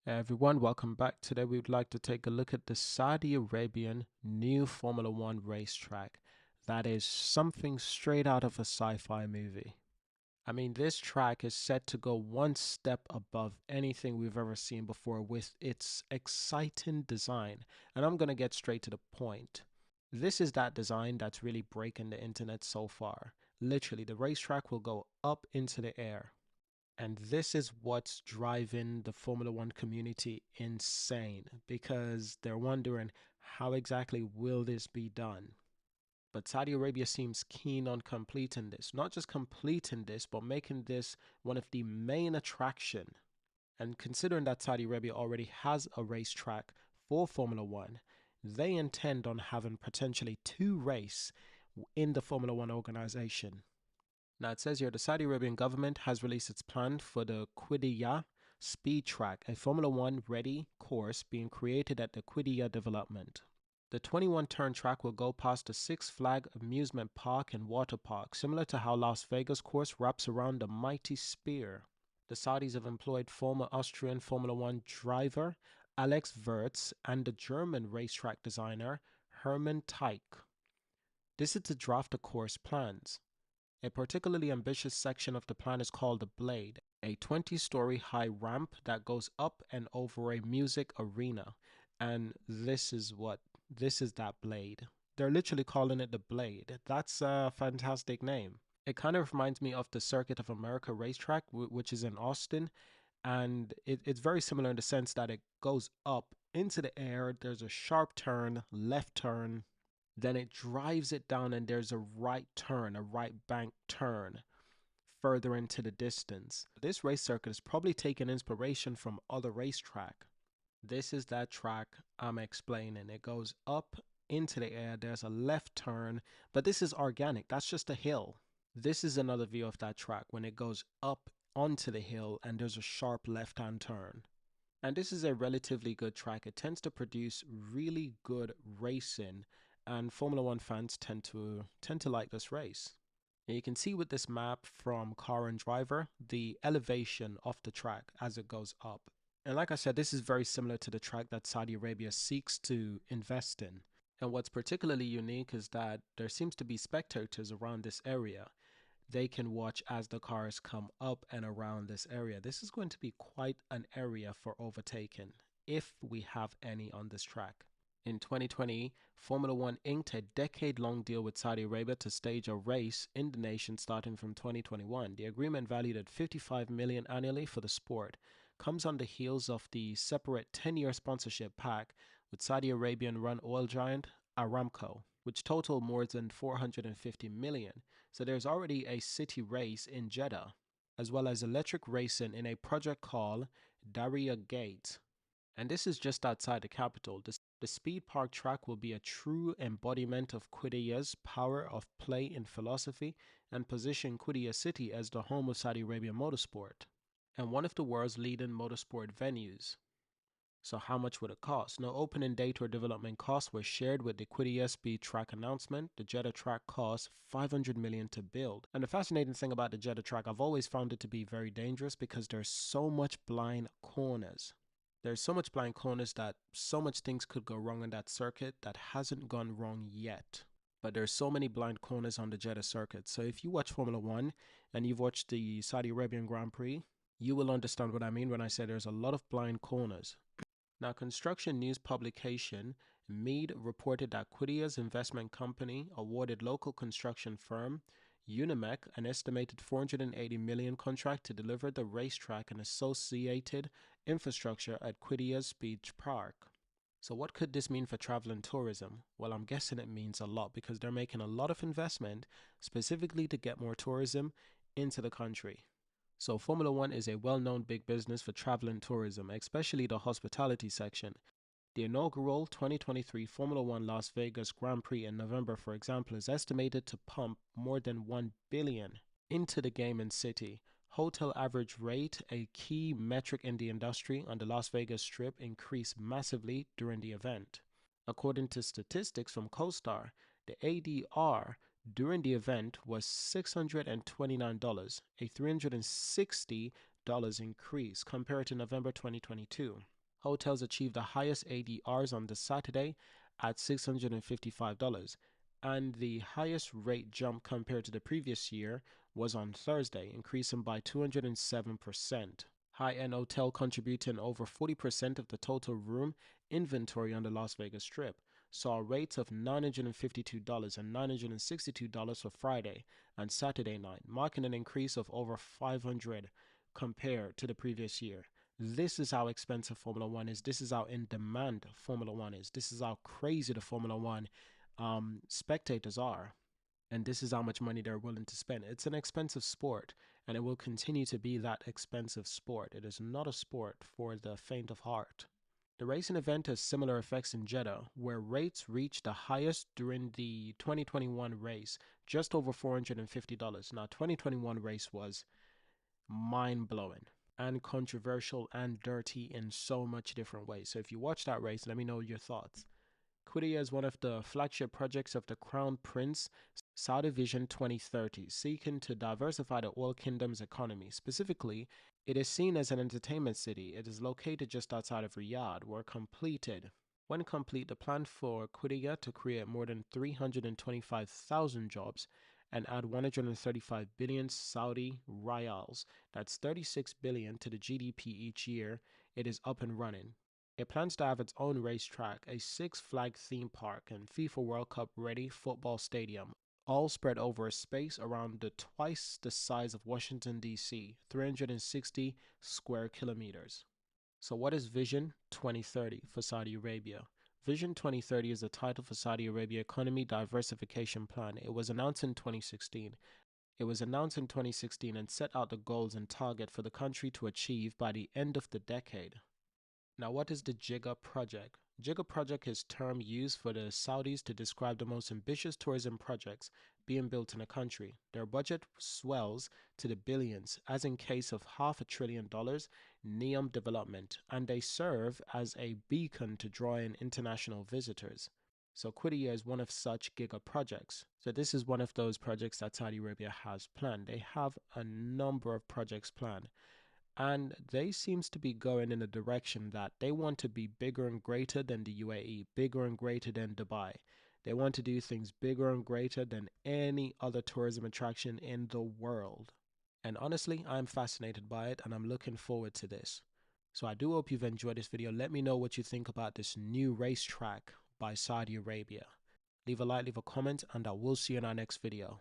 Hey everyone, welcome back. Today we would like to take a look at the Saudi Arabian new Formula One racetrack. That is something straight out of a sci-fi movie. I mean, this track is set to go one step above anything we've ever seen before with its exciting design. And I'm going to get straight to the point. This is that design that's really breaking the internet so far. Literally, the racetrack will go up into the air. And this is what's driving the Formula One community insane because they're wondering how exactly will this be done. But Saudi Arabia seems keen on completing this. Not just completing this, but making this one of the main attraction. And considering that Saudi Arabia already has a racetrack for Formula One, they intend on having potentially two races in the Formula One organization. Now it says here the Saudi Arabian government has released its plan for the Qiddiya Speed Track, a Formula One ready course being created at the Qiddiya development. The 21-turn track will go past the Six Flag amusement park and water park, similar to how Las Vegas course wraps around the mighty spear. The Saudis have employed former Austrian Formula One driver Alex Wirtz and the German racetrack designer Hermann Teich. This is to draft the course plans. A particularly ambitious section of the plan is called the Blade, a 20-story high ramp that goes up and over a music arena. And this is that Blade. They're literally calling it the Blade. That's a fantastic name. It kind of reminds me of the Circuit of America racetrack, which is in Austin. And it's very similar in the sense that it goes up into the air. There's a sharp turn, left turn, then it drives it down and there's a right turn, a right bank turn further into the distance. This race circuit is probably taken inspiration from other racetrack. This is that track I'm explaining. It goes up into the air, there's a left turn, but this is organic, that's just a hill. This is another view of that track when it goes up onto the hill and there's a sharp left-hand turn. And this is a relatively good track. It tends to produce really good racing, and Formula One fans tend to like this race. And you can see with this map from Car and Driver the elevation of the track as it goes up. And like I said, this is very similar to the track that Saudi Arabia seeks to invest in. And what's particularly unique is that there seems to be spectators around this area. They can watch as the cars come up and around this area. This is going to be quite an area for overtaking, if we have any on this track. In 2020, Formula One inked a decade-long deal with Saudi Arabia to stage a race in the nation starting from 2021. The agreement, valued at $55 million annually for the sport, comes on the heels of the separate 10-year sponsorship pact with Saudi Arabian-run oil giant Aramco, which totaled more than $450 million. So there's already a city race in Jeddah, as well as electric racing in a project called Daria Gate. And this is just outside the capital. The Speed Park track will be a true embodiment of Qiddiya's power of play in philosophy and position Qiddiya City as the home of Saudi Arabian motorsport and one of the world's leading motorsport venues. So how much would it cost? No opening date or development costs were shared with the Qiddiya Speed Track announcement. The Jeddah track cost $500 million to build. And the fascinating thing about the Jeddah track, I've always found it to be very dangerous because there's so much blind corners. There's so much blind corners that so much things could go wrong in that circuit that hasn't gone wrong yet. But there's so many blind corners on the Jeddah circuit. So if you watch Formula One and you've watched the Saudi Arabian Grand Prix, you will understand what I mean when I say there's a lot of blind corners. Now, construction news publication Mead reported that Qiddiya's investment company awarded local construction firm Unimec an estimated $480 million contract to deliver the racetrack and associated infrastructure at Qiddiya Speed Park. So what could this mean for travel and tourism? Well, I'm guessing it means a lot because they're making a lot of investment specifically to get more tourism into the country. So Formula One is a well-known big business for travel and tourism, especially the hospitality section. The inaugural 2023 Formula One Las Vegas Grand Prix in November, for example, is estimated to pump more than $1 billion into the gaming city. Hotel average rate, a key metric in the industry on the Las Vegas Strip, increased massively during the event. According to statistics from CoStar, the ADR during the event was $629, a $360 increase compared to November 2022. Hotels achieved the highest ADRs on the Saturday at $655, and the highest rate jump compared to the previous year was on Thursday, increasing by 207%. High-end hotel contributing over 40% of the total room inventory on the Las Vegas Strip saw rates of $952 and $962 for Friday and Saturday night, marking an increase of over 500 compared to the previous year. This is how expensive Formula One is. This is how in demand Formula One is. This is how crazy the Formula One spectators are. And this is how much money they're willing to spend. It's an expensive sport, and it will continue to be that expensive sport. It is not a sport for the faint of heart. The racing event has similar effects in Jeddah, where rates reached the highest during the 2021 race, just over $450. Now, 2021 race was mind-blowing and controversial and dirty in so much different ways. So if you watch that race, let me know your thoughts. Qiddiya is one of the flagship projects of the Crown Prince Saudi Vision 2030, seeking to diversify the oil kingdom's economy. Specifically, it is seen as an entertainment city. It is located just outside of Riyadh, When complete, the plan for Qiddiya to create more than 325,000 jobs and add 135 billion Saudi riyals, that's 36 billion to the GDP each year, it is up and running. It plans to have its own racetrack, a Six Flags theme park, and FIFA World Cup ready football stadium, all spread over a space around twice the size of Washington, D.C., 360 square kilometers. So what is Vision 2030 for Saudi Arabia? Vision 2030 is the title for Saudi Arabia Economy Diversification Plan. It was announced in 2016. And set out the goals and target for the country to achieve by the end of the decade. Now, what is the giga-project? Giga-project is a term used for the Saudis to describe the most ambitious tourism projects being built in a country. Their budget swells to the billions, as in case of $500 billion NEOM development, and they serve as a beacon to draw in international visitors. So Qiddiya is one of such giga-projects. So this is one of those projects that Saudi Arabia has planned. They have a number of projects planned. And they seems to be going in a direction that they want to be bigger and greater than the UAE, bigger and greater than Dubai. They want to do things bigger and greater than any other tourism attraction in the world. And honestly, I'm fascinated by it and I'm looking forward to this. So I do hope you've enjoyed this video. Let me know what you think about this new racetrack by Saudi Arabia. Leave a like, leave a comment, and I will see you in our next video.